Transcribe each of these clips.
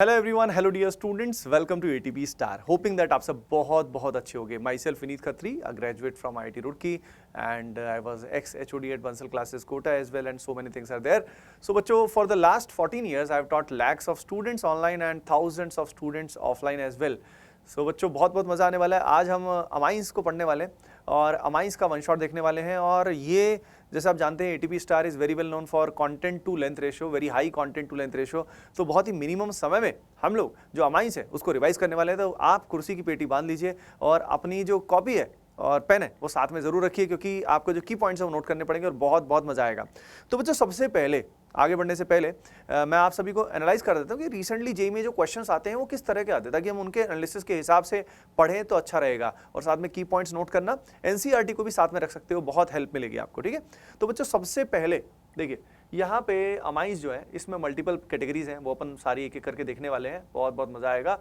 Hello everyone, hello dear students, welcome to ATP star. Hoping that आप सब बहुत बहुत अच्छे होंगे। Myself Vineet Khatri, a graduate from IIT Roorkee and I was ex HOD at Bansal classes Kota as well, and so many things are there. So बच्चों, for the last 14 years I have taught lakhs of students online and thousands of students offline as well. सो बच्चों, बहुत बहुत मज़ा आने वाला है। आज हम अमाइंस को पढ़ने वाले हैं और अमाइंस का वन शॉट देखने वाले हैं। और ये जैसे आप जानते हैं, ATP star is very well known for content to length ratio, very high content to length ratio. तो बहुत ही मिनिमम समय में हम लोग जो अमाइंस है उसको रिवाइज करने वाले हैं। तो आप कुर्सी की पेटी बांध लीजिए और अपनी जो कॉपी है और पेन है वो साथ में ज़रूर रखिए, क्योंकि आपको जो की पॉइंट्स है वो नोट करने पड़ेंगे और बहुत बहुत मज़ा आएगा। तो बच्चों, सबसे पहले आगे बढ़ने से पहले मैं आप सभी को एनालाइज कर देता हूँ कि रिसेंटली जेईई में जो क्वेश्चंस आते हैं वो किस तरह के आते हैं, ताकि हम उनके एनालिसिस के हिसाब से पढ़ें तो अच्छा रहेगा। और साथ में की पॉइंट्स नोट करना, एनसीईआरटी को भी साथ में रख सकते हो, बहुत हेल्प मिलेगी आपको। ठीक है, तो बच्चों सबसे पहले देखिए, यहाँ पे अमाइंस जो है इसमें मल्टीपल कैटेगरीज हैं, वो अपन सारी एक एक करके देखने वाले हैं। बहुत बहुत मजा आएगा।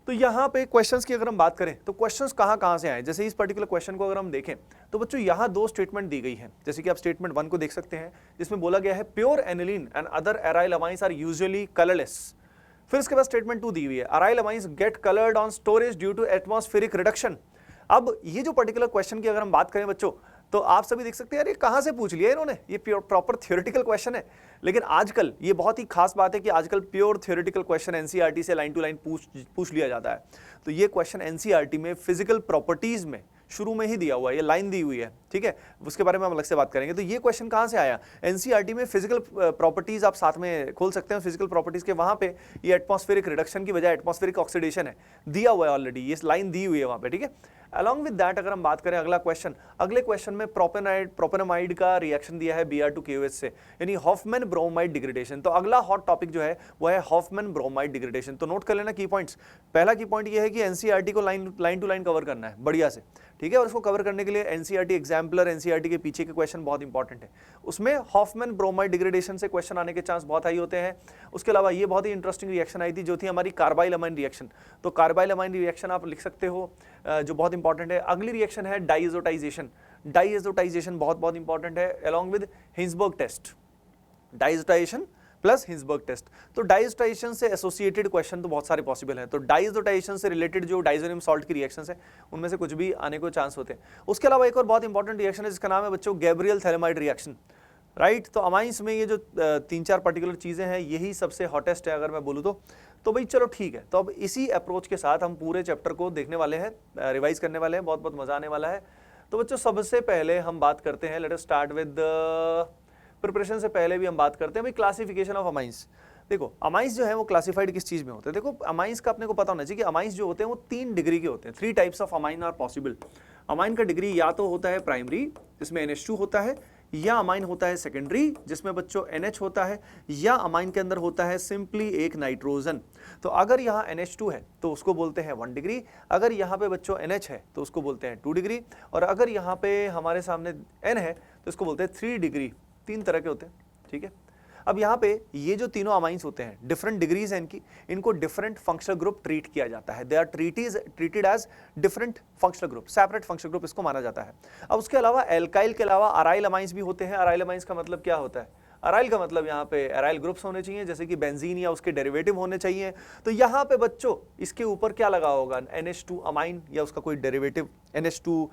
तो यहाँ पे क्वेश्चंस की अगर हम बात करें तो क्वेश्चंस कहाँ से आए, जैसे इस पर्टिकुलर क्वेश्चन को अगर हम देखें तो बच्चों यहाँ दो स्टेटमेंट दी गई हैं। जैसे कि आप स्टेटमेंट 1 को देख सकते हैं, जिसमें बोला गया है pure aniline and other aryl amines are usually colourless. फिर इसके बाद स्टेटमेंट 2 दी हुई है, aryl amines get coloured on storage due to atmospheric reduction. अब ये जो पर्टिकुलर क्वेश्चन की अगर हम बात करें बच्चों, तो आप सभी देख सकते हैं, यार ये कहाँ से पूछ लिया इन्होंने, ये प्रॉपर थ्योरेटिकल क्वेश्चन है। लेकिन आजकल ये बहुत ही खास बात है कि आजकल प्योर थ्योरेटिकल क्वेश्चन एनसीईआरटी से लाइन टू लाइन पूछ लिया जाता है। तो ये क्वेश्चन एनसीईआरटी में फिजिकल प्रॉपर्टीज में शुरू में ही दिया हुआ है, ये लाइन दी हुई है। ठीक है, उसके बारे में हम अलग से बात करेंगे। तो ये क्वेश्चन कहाँ से आया, एनसीईआरटी में फिजिकल प्रॉपर्टीज आप साथ में खोल सकते हैं। फिजिकल प्रॉपर्टीज के वहां पे ये एटमॉस्फेरिक रिडक्शन की बजाय एटमॉस्फेरिक ऑक्सीडेशन है, दिया हुआ है ऑलरेडी, ये लाइन दी हुई है वहां पे। ठीक है, अलॉन्ग विद दैट अगर हम बात करें अगला क्वेश्चन, अगले क्वेश्चन में प्रोपेनामाइड का रिएक्शन दिया है Br2KOH से, यानी हॉफमैन ब्रोमाइड डिग्रेडेशन। तो अगला हॉट टॉपिक जो है वो है हॉफमैन ब्रोमाइड डिग्रेडेशन। तो नोट कर लेना की पॉइंट्स। पहला की पॉइंट ये है कि एनसीईआरटी को लाइन टू लाइन कवर करना है बढ़िया से। ठीक है, और उसको कवर करने के लिए एनसीईआरटी एग्जाम्पलर, एनसीईआरटी के पीछे के क्वेश्चन बहुत इंपॉर्टेंट है। उसमें हॉफमैन ब्रोमाइड डिग्रेडेशन से क्वेश्चन आने के चांस बहुत हाई होते हैं। उसके अलावा ये बहुत ही इंटरेस्टिंग रिएक्शन आई थी जो थी हमारी कार्बाइल अमाइन रिएक्शन। तो कार्बाइल अमाइन रिएक्शन आप लिख सकते हो, जो बहुत इंपॉर्टेंट है। अगली रिएक्शन है डाइएजोटाइजेशन। डाइएजोटाइजेशन बहुत बहुत इंपॉर्टेंट है, along with Hinsberg test. Diazotization plus Hinsberg test. तो डाइएजोटाइजेशन से एसोसिएटेड क्वेश्चन तो बहुत सारे पॉसिबल हैं। तो डाइएजोटाइजेशन से रिलेटेड जो डाइजोनियम सॉल्ट की रिएक्शंस है उनमें से कुछ भी आने को चांस होते हैं। उसके अलावा एक और बहुत इंपॉर्टेंट रिएक्शन है जिसका नाम है बच्चों गैब्रियल थैलेमाइड रिएक्शन। राइट, तो अमाइंस में ये जो 3-4 पर्टिकुलर चीजें हैं यही सबसे हॉटेस्ट है अगर मैं बोलूँ तो भाई चलो ठीक है। तो अब इसी अप्रोच के साथ हम पूरे चैप्टर को देखने वाले हैं, रिवाइज करने वाले हैं, बहुत बहुत मजा आने वाला है। तो बच्चों सबसे पहले हम बात करते हैं, let us start with preparation से पहले भी हम बात करते हैं भाई क्लासिफिकेशन ऑफ अमाइंस। देखो अमाइंस जो है वो क्लासिफाइड किस चीज में होते हैं। देखो अमाइंस का अपने को पता होना चाहिए कि अमाइंस जो होते हैं वो 3 डिग्री के होते हैं। 3 types of amine are possible. Amine का डिग्री या तो होता है प्राइमरी जिसमें NH2 होता है, या अमाइन होता है सेकेंडरी जिसमें बच्चों NH होता है, या अमाइन के अंदर होता है सिंपली एक नाइट्रोजन। तो अगर यहाँ NH2 है तो उसको बोलते हैं 1 डिग्री, अगर यहाँ पे बच्चों NH है तो उसको बोलते हैं 2 डिग्री, और अगर यहाँ पे हमारे सामने N है तो इसको बोलते हैं 3 डिग्री। 3 तरह के होते हैं। ठीक है, अब यहाँ पे ये जो तीनों अमाइंस होते हैं डिफरेंट डिग्रीज हैं इनकी, इनको डिफरेंट फंक्शनल ग्रुप ट्रीट किया जाता है। They are treated as different functional group, separate functional group इसको माना जाता है। अब उसके अलावा एल्काइल के अलावा अराइल अमाइंस भी होते हैं। अराइल अमाइंस का मतलब क्या होता है, अराइल का मतलब यहाँ पे अराइल ग्रुप्स होने चाहिए, जैसे कि बेंजीन या उसके डेरिवेटिव होने चाहिए। तो यहाँ पे बच्चों इसके ऊपर क्या लगा होगा, NH2 अमाइन या उसका कोई डेरिवेटिव, NH2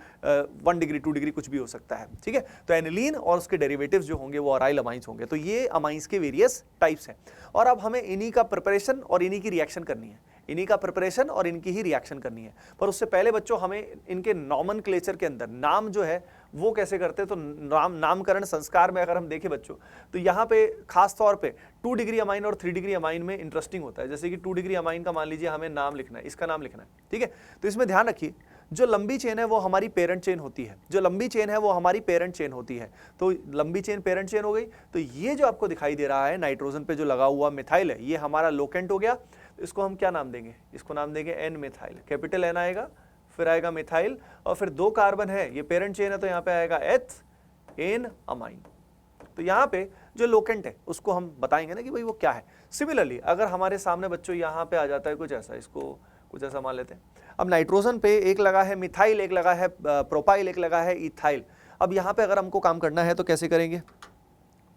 1 डिग्री 2 डिग्री कुछ भी हो सकता है। ठीक है, तो एनिलीन और उसके डेरिवेटिव्स जो होंगे वो अराइल अमाइंस होंगे। तो ये अमाइंस के वेरियस टाइप्स हैं, और अब हमें इन्हीं का प्रिपरेशन और इन्हीं की रिएक्शन करनी है, इन्हीं का प्रिपरेशन और इनकी ही रिएक्शन करनी है। पर उससे पहले बच्चों हमें इनके नॉमेनक्लेचर के अंदर नाम जो है वो कैसे करते हैं। तो नामकरण संस्कार में अगर हम देखें बच्चों, तो यहाँ पे खास तौर पे 2 डिग्री अमाइन और 3 डिग्री अमाइन में इंटरेस्टिंग होता है। जैसे कि 2 डिग्री अमाइन का मान लीजिए हमें नाम लिखना है, इसका नाम लिखना है। ठीक है, तो इसमें ध्यान रखिए जो लंबी चेन है वो हमारी पेरेंट चेन होती है, जो लंबी चेन है वो हमारी पेरेंट चेन होती है। तो लंबी चेन पेरेंट चेन हो गई। तो ये जो आपको दिखाई दे रहा है नाइट्रोजन पे जो लगा हुआ मिथाइल है, ये हमारा लोकेंट हो गया। तो इसको हम क्या नाम देंगे, इसको नाम देंगे N मिथाइल। कैपिटल N आएगा, फिर आएगा मिथाइल, और फिर 2 कार्बन है, ये पेरेंट चेन है तो यहाँ पे आएगा एन अमाइन। तो यहाँ पे जो लोकेंट है उसको हम बताएंगे ना कि भाई वो क्या है। सिमिलरली अगर हमारे सामने बच्चों यहाँ पे आ जाता है कुछ ऐसा, इसको कुछ ऐसा मान लेते हैं। अब नाइट्रोजन पे एक लगा है मिथाइल, एक लगा है प्रोपाइल, एक लगा है इथाइल। अब यहाँ पे अगर हमको काम करना है तो कैसे करेंगे।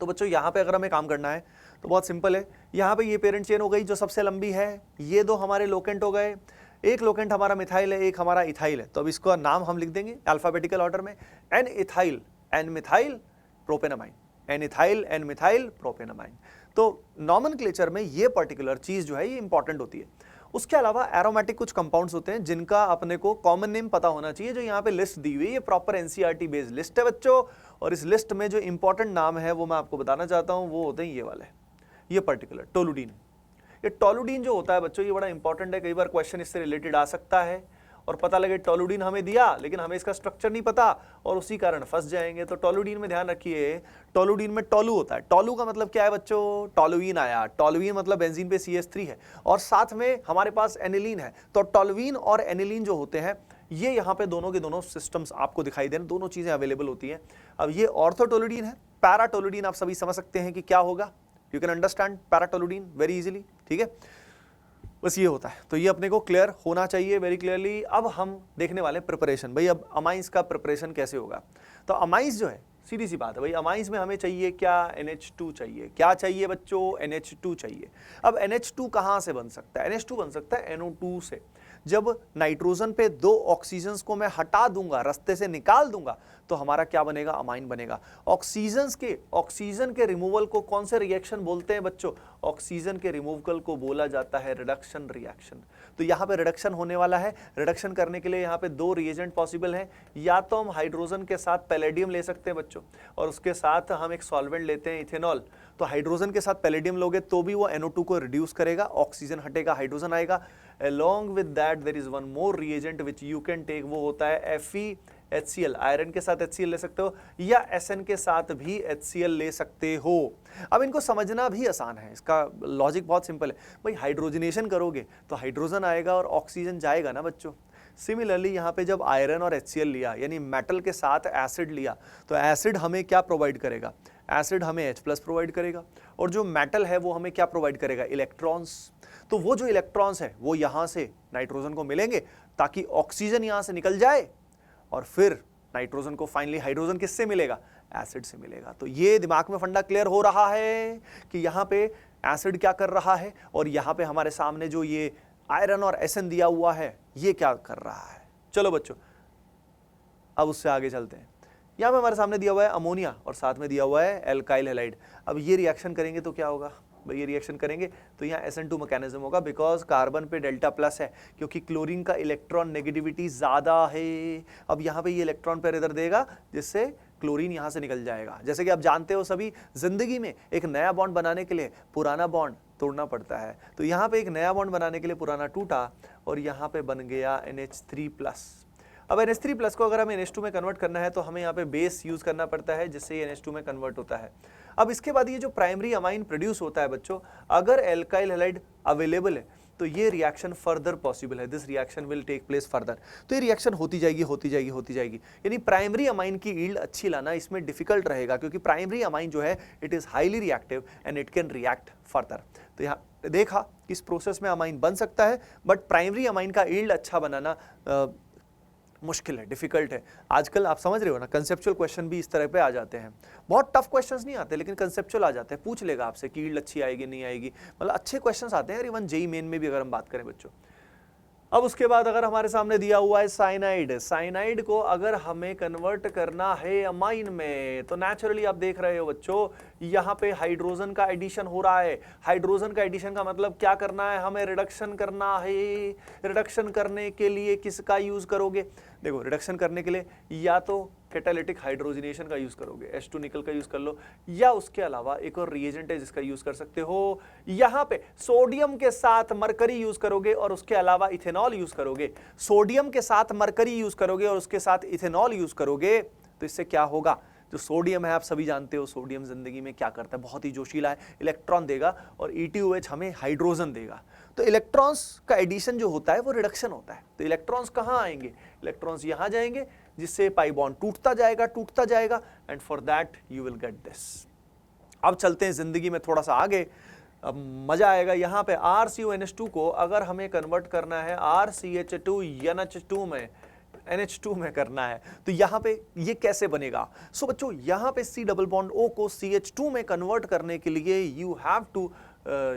तो बच्चों यहाँ पे अगर हमें काम करना है तो बहुत सिंपल है, यहाँ पे ये पेरेंट चेन हो गई जो सबसे लंबी है, ये दो हमारे लोकेंट हो गए, एक लोकेंट हमारा मिथाइल है, एक हमारा इथाइल है। तो अब इसका नाम हम लिख देंगे अल्फाबेटिकल ऑर्डर में, N ethyl N methyl propanamine, N ethyl N methyl propanamine. तो नॉमेनक्लेचर में ये पर्टिकुलर चीज जो है ये इंपॉर्टेंट होती है। उसके अलावा एरोमेटिक कुछ कंपाउंड्स होते हैं जिनका अपने को कॉमन नेम पता होना चाहिए, जो यहाँ पे लिस्ट दी हुई है, ये प्रॉपर एनसीईआरटी बेस्ड लिस्ट है बच्चों, और इस लिस्ट में जो इंपॉर्टेंट नाम है वो मैं आपको बताना चाहता हूँ, वो होते हैं ये वाले, ये पर्टिकुलर टोलुडीन। ये टोलुडीन जो होता है बच्चों ये बड़ा इंपॉर्टेंट है, कई बार क्वेश्चन इससे रिलेटेड आ सकता है, और पता लगे टोलुडीन हमें दिया लेकिन हमें इसका स्ट्रक्चर नहीं पता और उसी कारण फंस जाएंगे। तो टोलुडीन में ध्यान रखिए, टोलुडीन में टोलू होता है, टोलू का मतलब क्या है बच्चों, टोलुइन आया, टोलुइन मतलब बेंजीन पे CH3 है और साथ में हमारे पास एनिलीन है। तो टोलुइन और एनिलीन जो होते हैं ये यहाँ पे दोनों के दोनों सिस्टम्स आपको दिखाई दे रहे हैं, दोनों चीजें अवेलेबल होती हैं। अब ये ऑर्थोटोलुडीन है, पैराटोलुडीन आप सभी समझ सकते हैं कि क्या होगा, you can understand paratoluidine very easily, ठीक है, बस ये होता है। तो ये अपने को क्लियर होना चाहिए वेरी क्लियरली। अब हम देखने वाले प्रिपरेशन, भाई अब अमाइंस का प्रिपरेशन कैसे होगा। तो अमाइंस जो है सीधी सी बात है भाई, अमाइंस में हमें चाहिए क्या, NH2 चाहिए। क्या चाहिए बच्चों, NH2 चाहिए। अब NH2 कहाँ से बन सकता है, NH2 बन सकता है NO2 से। जब नाइट्रोजन पे दो ऑक्सीजन्स को मैं हटा दूंगा, रास्ते से निकाल दूंगा, तो हमारा क्या बनेगा, अमाइन बनेगा। ऑक्सीजन के रिमूवल को कौन से रिएक्शन बोलते हैं बच्चों, ऑक्सीजन के रिमूवल को बोला जाता है रिडक्शन रिएक्शन। तो यहाँ पे रिडक्शन होने वाला है। रिडक्शन करने के लिए यहाँ पे दो रिएजेंट पॉसिबल हैं, या तो हम हाइड्रोजन के साथ पैलेडियम ले सकते हैं बच्चों, और उसके साथ हम एक सॉल्वेंट लेते हैं इथेनॉल। तो हाइड्रोजन के साथ पैलेडियम लोगे तो भी वो NO2 को रिड्यूस करेगा, ऑक्सीजन हटेगा, हाइड्रोजन आएगा। Along with that there is one more reagent which you can take, वो होता है FeHCl। आयरन के साथ HCl ले सकते हो या SN के साथ भी HCl ले सकते हो। अब इनको समझना भी आसान है, इसका लॉजिक बहुत सिंपल है भाई, हाइड्रोजनेशन करोगे तो हाइड्रोजन आएगा और ऑक्सीजन जाएगा ना बच्चों। सिमिलरली यहाँ पे जब आयरन और HCl लिया, यानी मेटल के साथ एसिड लिया, तो एसिड हमें क्या प्रोवाइड करेगा, एसिड हमें H+ प्रोवाइड करेगा, और जो मेटल है वो हमें क्या प्रोवाइड करेगा, इलेक्ट्रॉन्स। तो वो जो इलेक्ट्रॉन्स है वो यहाँ से नाइट्रोजन को मिलेंगे ताकि ऑक्सीजन यहाँ से निकल जाए, और फिर नाइट्रोजन को फाइनली हाइड्रोजन किससे मिलेगा, एसिड से मिलेगा। तो ये दिमाग में फंडा क्लियर हो रहा है कि यहाँ पे एसिड क्या कर रहा है, और यहाँ पे हमारे सामने जो ये आयरन और SN दिया हुआ है ये क्या कर रहा है। चलो बच्चों अब उससे आगे चलते हैं। यहाँ पे हमारे सामने दिया हुआ है अमोनिया और साथ में दिया हुआ है एल्काइल हैलाइड। अब ये रिएक्शन करेंगे तो क्या होगा भाई, ये रिएक्शन करेंगे तो यहाँ SN2 मैकेनिज्म होगा, बिकॉज कार्बन पे Δ+ है, क्योंकि क्लोरीन का इलेक्ट्रॉन नेगेटिविटी ज्यादा है। अब यहाँ पे ये इलेक्ट्रॉन पेयर इधर देगा जिससे क्लोरीन यहाँ से निकल जाएगा। जैसे कि आप जानते हो सभी, जिंदगी में एक नया बॉन्ड बनाने के लिए पुराना बॉन्ड तोड़ना पड़ता है। तो यहाँ पे एक नया बॉन्ड बनाने के लिए पुराना टूटा और यहाँ पे बन गया NH3+। अब NH3+ को अगर हमें NH2 में कन्वर्ट करना है तो हमें यहाँ पे बेस यूज करना पड़ता है, जिससे ये NH2 में कन्वर्ट होता है। अब इसके बाद ये जो प्राइमरी अमाइन प्रोड्यूस होता है बच्चों, अगर एल्काइल हैलाइड अवेलेबल है तो ये रिएक्शन फर्दर पॉसिबल है, this reaction will take place further. तो ये रिएक्शन होती जाएगी होती जाएगी होती जाएगी, यानी प्राइमरी अमाइन की यील्ड अच्छी लाना इसमें डिफिकल्ट रहेगा, क्योंकि प्राइमरी अमाइन जो है it is highly reactive and it can react further. तो यहाँ देखा कि इस प्रोसेस में अमाइन बन सकता है, बट प्राइमरी अमाइन का यील्ड अच्छा बनाना मुश्किल है, डिफिकल्ट है। आजकल आप समझ रहे हो ना, कंसेप्चुअल क्वेश्चन भी इस तरह पे आ जाते हैं। बहुत टफ क्वेश्चंस नहीं आते, लेकिन कंसेप्चुअल आ जाते हैं। पूछ लेगा आपसे कि यील्ड अच्छी आएगी नहीं आएगी, मतलब अच्छे क्वेश्चंस आते हैं। इवन जेईई मेन में भी अगर हम बात करें बच्चों। अब उसके बाद अगर हमारे सामने दिया हुआ है साइनाइड, साइनाइड को अगर हमें कन्वर्ट करना है अमाइन में, तो नेचुरली आप देख रहे हो बच्चों, यहाँ पे हाइड्रोजन का एडिशन हो रहा है। हाइड्रोजन का एडिशन का मतलब क्या करना है, हमें रिडक्शन करना है। रिडक्शन करने के लिए किसका यूज करोगे, देखो रिडक्शन करने के लिए या तो कैटालिटिक हाइड्रोजनेशन का यूज करोगे, H2 निकल का यूज कर लो, या उसके अलावा एक और रिएजेंट है जिसका यूज कर सकते हो। यहाँ पे सोडियम के साथ मरकरी यूज करोगे और उसके अलावा इथेनॉल यूज करोगे। सोडियम के साथ मरकरी यूज करोगे और उसके साथ इथेनॉल यूज करोगे, तो इससे क्या होगा, जो सोडियम है आप सभी जानते हो, सोडियम जिंदगी में क्या करता है, बहुत ही जोशीला है, इलेक्ट्रॉन देगा, और ETOH हमें हाइड्रोजन देगा। तो इलेक्ट्रॉन्स का एडिशन जो होता है वो रिडक्शन होता है। तो इलेक्ट्रॉन्स कहाँ आएंगे, इलेक्ट्रॉन्स यहाँ जाएंगे, जिससे पाई बॉन्ड टूटता जाएगा, and for that you will get this. अब चलते हैं जिंदगी में थोड़ा सा आगे, अब मजा आएगा। यहाँ पे RCONH2 को अगर हमें कन्वर्ट करना है RCH2NH2 में, NH2 में करना है, तो यहाँ पे ये कैसे बनेगा? सो बच्चों यहाँ पे C डबल बॉन्ड O को CH2 में कन्वर्ट करने के लिए you have to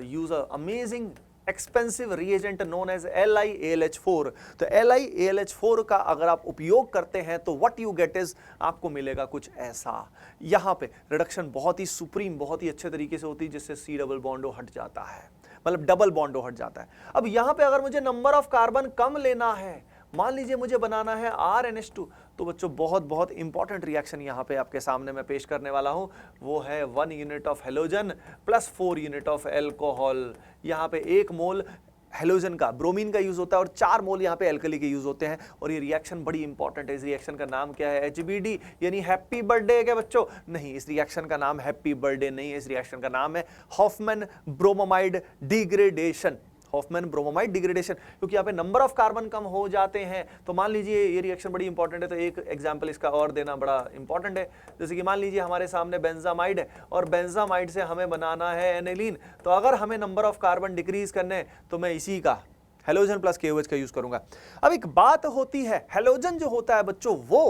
use a amazing expensive reagent known as LiAlH4। तो LiAlH4 का अगर आप उपयोग करते हैं तो व्हाट यू गेट इज, आपको मिलेगा कुछ ऐसा। यहाँ पे रिडक्शन बहुत ही सुप्रीम, बहुत ही अच्छे तरीके से होती है, जिससे C डबल बॉन्ड O हट जाता है, मतलब डबल बॉन्ड O हट जाता है। अब यहाँ पे अगर मुझे नंबर ऑफ कार्बन कम लेना है, मान लीजिए मुझे बनाना है RNH2, तो बच्चों बहुत बहुत इंपॉर्टेंट रिएक्शन यहाँ पे आपके सामने मैं पेश करने वाला हूँ, वो है 1 unit of halogen plus 4 unit of alcohol. यहाँ पे 1 मोल हेलोजन का, ब्रोमीन का यूज होता है और 4 मोल यहाँ पे एल्कली के यूज होते हैं, और ये रिएक्शन बड़ी इंपॉर्टेंट है। इस रिएक्शन का नाम क्या है? HBD, यानी हैप्पी बर्थडे है क्या बच्चों? नहीं, इस रिएक्शन का नाम हैप्पी बर्थडे नहीं है, इस रिएक्शन का नाम है Hofmann bromamide degradation. Hofmann bromamide degradation, क्योंकि यहाँ पे नंबर ऑफ कार्बन कम हो जाते हैं। तो मान लीजिए ये रिएक्शन बड़ी इंपॉर्टेंट है, तो एक एग्जांपल इसका और देना बड़ा इंपॉर्टेंट है। जैसे कि मान लीजिए हमारे सामने बेंजामाइड है और बेंजामाइड से हमें बनाना है एनिलीन, तो अगर हमें नंबर ऑफ कार्बन डिक्रीज करने हैं तो मैं इसी का हेलोजन प्लस KOH का यूज करूंगा। अब एक बात होती है, हेलोजन जो होता है बच्चों वो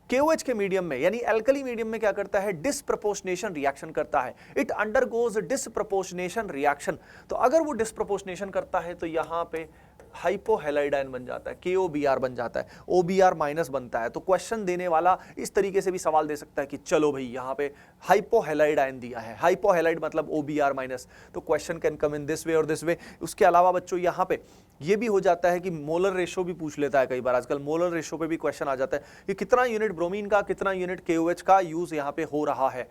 KOH के मीडियम में यानी एल्कली मीडियम में क्या करता है? डिसप्रपोर्शनेशन रिएक्शन करता है। It undergoes disproportionation reaction. तो अगर वो डिसप्रपोर्शनेशन करता है तो यहाँ पे हाइपोहेलाइड आयन बन जाता है, KOBr बन जाता है, OBr माइनस बनता है। तो क्वेश्चन देने वाला इस तरीके से भी सवाल दे सकता है कि चलो भाई यहाँ पे हाइपोहेलाइड आयन दिया है, हाइपोहेलाइड मतलब OBr माइनस, तो question can come in this way और दिस वे। उसके अलावा बच्चों यहाँ पे ये भी हो जाता है कि मोलर रेशो भी पूछ लेता है कई बार, आजकल मोलर रेशो पे भी क्वेश्चन आ जाता है कि कितना यूनिट ब्रोमीन का, कितना यूनिट KOH का यूज यहाँ पे हो रहा है।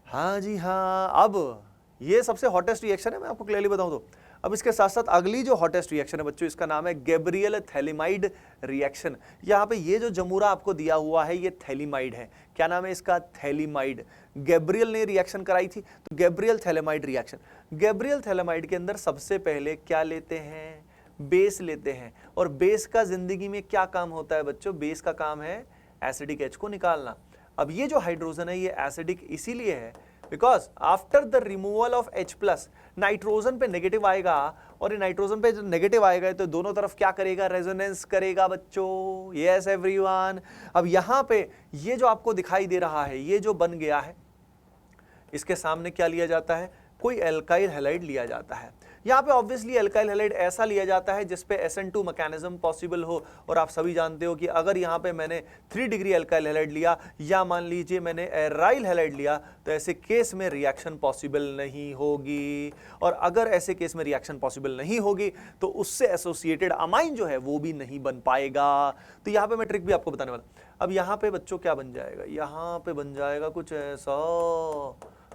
हाँ जी हाँ, अब ये सबसे हॉटेस्ट रिएक्शन है, मैं आपको क्लियरली बताऊं तो। अब इसके साथ साथ अगली जो हॉटेस्ट रिएक्शन है बच्चों, इसका नाम है गैब्रियल थैलिमाइड रिएक्शन। यहाँ पे ये जो जमूरा आपको दिया हुआ है ये थैलिमाइड है। क्या नाम है इसका? थैलिमाइड। गैब्रियल ने रिएक्शन कराई थी, तो Gabriel phthalimide reaction. Gabriel phthalimide के अंदर सबसे पहले क्या लेते हैं? बेस लेते हैं। और बेस का जिंदगी में क्या काम होता है बच्चों? बेस का काम है एसिडिक H को निकालना। अब ये जो हाइड्रोजन है ये एसिडिक इसीलिए है because after the removal of H plus nitrogen पे नेगेटिव आएगा, और ये नाइट्रोजन पे जब नेगेटिव आएगा तो दोनों तरफ क्या करेगा? रेजोनेंस करेगा बच्चों। Yes everyone. अब यहाँ पे ये जो आपको दिखाई दे रहा है, ये जो बन गया है, इसके सामने क्या लिया जाता है? कोई एल्काइल हैलाइड लिया जाता है। यहाँ पे ऑब्वियसली एल्काइल हैलाइड ऐसा लिया जाता है जिसपे SN2 मैकेनिज्म पॉसिबल हो, और आप सभी जानते हो कि अगर यहाँ पे मैंने 3 डिग्री एल्काइल हैलाइड लिया या मान लीजिए मैंने एराइल हैलाइड लिया, तो ऐसे केस में रिएक्शन पॉसिबल नहीं होगी। और अगर ऐसे केस में रिएक्शन पॉसिबल नहीं होगी तो उससे एसोसिएटेड अमाइन जो है वो भी नहीं बन पाएगा। तो यहाँ पे मैं ट्रिक भी आपको बताने वाला। अब यहाँ पे बच्चों क्या बन जाएगा? यहाँ पे बन जाएगा कुछ ऐसा,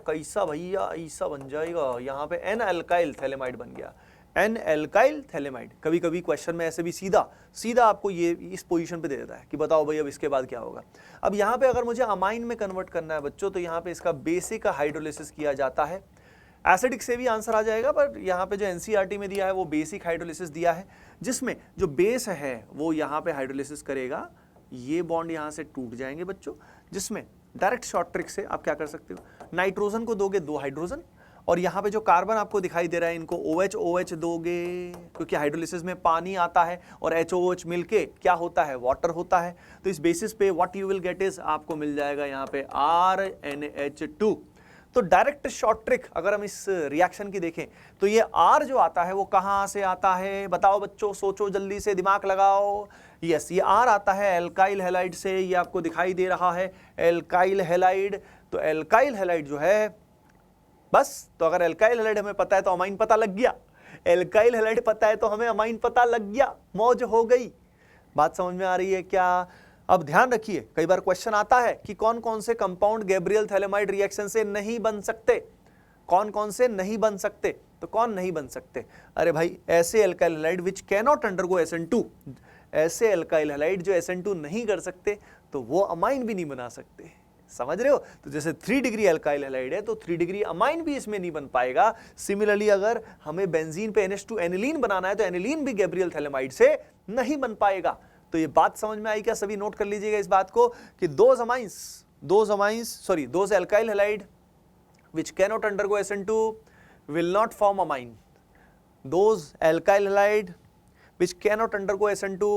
कैसा भैया? ऐसा बन जाएगा। यहाँ पे एन एल्काइल थैलेमाइड बन गया, एन एल्काइल थैलेमाइड। कभी कभी क्वेश्चन में ऐसे भी सीधा आपको ये इस पोजीशन पे दे देता है कि बताओ भाई अब इसके बाद क्या होगा। अब यहाँ पे अगर मुझे अमाइन में कन्वर्ट करना है बच्चों, तो यहाँ पे इसका बेसिक हाइड्रोलिसिस किया जाता है। एसिडिक से भी आंसर आ जाएगा, पर यहाँ पे जो NCERT में दिया है वो बेसिक हाइड्रोलिसिस दिया है, जिसमें जो बेस है वो यहाँ पे हाइड्रोलिसिस करेगा। ये बॉन्ड यहाँ से टूट जाएंगे बच्चों, जिसमें डायरेक्ट शॉर्ट ट्रिक से आप क्या कर सकते हो? नाइट्रोजन को दोगे 2 हाइड्रोजन, और यहाँ पे जो कार्बन आपको दिखाई दे रहा है इनको OH दोगे, क्योंकि हाइड्रोलिसिस में पानी आता है और HOH मिलके क्या होता है? वाटर होता है। तो इस बेसिस पे what you will get is, आपको मिल जाएगा यहाँ पे RNH2। तो डायरेक्ट शॉर्ट ट्रिक अगर हम इस रिएक्शन की देखें तो ये R जो आता है वो कहाँ से आता है? बताओ बच्चों, सोचो जल्दी से, दिमाग लगाओ। यस, ये R आता है एल्काइल हैलाइड से। ये आपको दिखाई दे रहा है एल्काइल हैलाइड। तो एल्काइल हैलाइड जो है, बस, तो अगर एल्काइल हैलाइड हमें पता है तो अमाइन पता लग गया, एल्काइल हैलाइड पता है तो हमें अमाइन पता लग गया, मौज हो गई। बात समझ में आ रही है क्या? अब ध्यान रखिए, कई बार क्वेश्चन आता है कि कौन कौन से कंपाउंड गैब्रियल थैलेमाइड रिएक्शन से नहीं बन सकते, कौन कौन से नहीं बन सकते। तो कौन नहीं बन सकते? अरे भाई, ऐसे alkyl halide which cannot undergo SN2, ऐसे एल्काइल हैलाइड जो SN2 नहीं कर सकते तो वो अमाइन भी नहीं बना सकते। समझ रहे हो? तो जैसे 3 डिग्री एल्काइल हैलाइड है तो 3 डिग्री अमाइन भी इसमें नहीं बन पाएगा। सिमिलरली अगर हमें बेंजीन पे NH2 एनिलीन बनाना है तो एनिलीन भी गैब्रियल थैलेमाइड से नहीं बन पाएगा। तो ये बात समझ में आई क्या? सभी नोट कर लीजिएगा इस बात को कि those alkyl halide which cannot undergo SN2 will not form amine. Those alkyl halide which cannot undergo SN2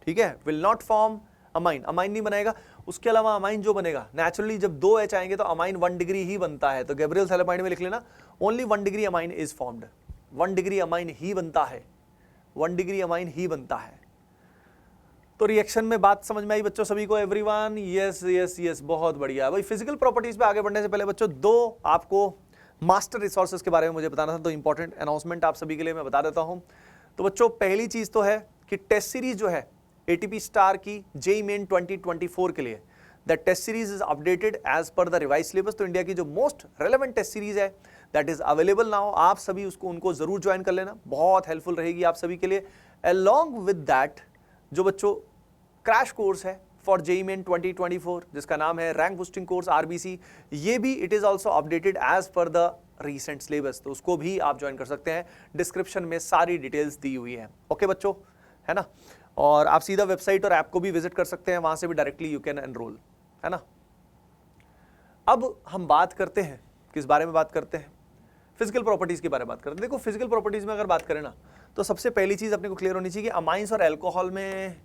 ठीक है, will not form amine, amine नहीं बनाएगा। उसके अलावा अमाइन जो बनेगा नेचुरली, जब 2 H आएंगे तो अमाइन 1 डिग्री ही बनता है, तो गैब्रियल सैलामाइड में लिख लेना only 1 degree amine is formed, 1 degree amine ही बनता है, 1 डिग्री अमाइन ही बनता है। तो रिएक्शन में बात समझ में आई बच्चों सभी को? एवरीवन यस यस यस, बहुत बढ़िया भाई। फिजिकल प्रॉपर्टीज पे आगे बढ़ने से पहले बच्चों 2 आपको मास्टर रिसोर्सेज के बारे में मुझे बताना था, तो इंपॉर्टेंट अनाउंसमेंट आप सभी के लिए मैं बता देता हूं। तो बच्चों पहली चीज तो है कि टेस्ट सीरीज जो है ATP स्टार की JEE मेन 2024 के लिए, the test series is updated as per the revise syllabus. तो इंडिया की जो मोस्ट रेलेवेंट टेस्ट सीरीज है दैट इज अवेलेबल नाउ, आप सभी उनको जरूर ज्वाइन कर लेना, बहुत हेल्पफुल रहेगी आप सभी के लिए। अलोंग विद दैट जो बच्चों क्रैश कोर्स है फॉर JEE मेन 2024 जिसका नाम है रैंक बूस्टिंग कोर्स RBC, ये भी it is also updated as per the recent syllabus, तो उसको भी आप ज्वाइन कर सकते हैं। डिस्क्रिप्शन में सारी डिटेल्स दी हुई है। ओके बच्चों, है ना? और आप सीधा वेबसाइट और ऐप को भी विजिट कर सकते हैं, वहां से भी डायरेक्टली यू कैन एनरोल, है ना? अब हम बात करते हैं किस बारे में बात करते हैं? फिजिकल प्रॉपर्टीज के बारे में बात करते हैं। देखो फिजिकल प्रॉपर्टीज में अगर बात करें ना, तो सबसे पहली चीज अपने को क्लियर होनी चाहिए कि अमाइंस और अल्कोहल में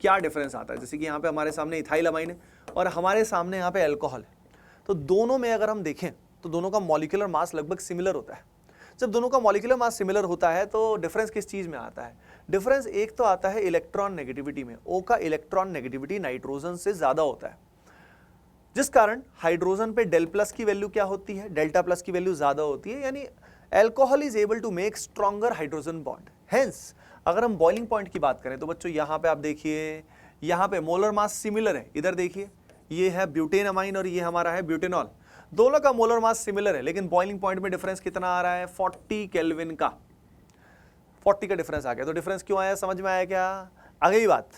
क्या डिफरेंस आता है। जैसे कि यहाँ पे हमारे सामने इथाइल अमाइन है और हमारे सामने यहाँ पे अल्कोहल है, तो दोनों में अगर हम देखें तो दोनों का मॉलिक्यूलर मास लगभग सिमिलर होता है। जब दोनों का मॉलिक्यूलर मास सिमिलर होता है तो डिफरेंस किस चीज में आता है? डिफरेंस एक तो आता है इलेक्ट्रॉन नेगेटिविटी में। O का इलेक्ट्रॉन नेगेटिविटी नाइट्रोजन से ज्यादा होता है, जिस कारण हाइड्रोजन पे डेल प्लस की वैल्यू क्या होती है? डेल्टा प्लस की वैल्यू ज्यादा होती है, यानी alcohol is able to make stronger hydrogen bond. Hence अगर हम बॉइलिंग पॉइंट की बात करें तो बच्चों यहाँ पे आप देखिए, यहाँ पे मोलर मास सिमिलर है। इधर देखिए, ये है ब्यूटेन अमाइन और ये हमारा है ब्यूटेनॉल, दोनों का मोलर मास सिमिलर है, लेकिन बॉइलिंग पॉइंट में डिफरेंस कितना आ रहा है? 40 केल्विन का, 40 का डिफरेंस आ गया। तो डिफरेंस क्यों आया, समझ में आया क्या? आ गई बात।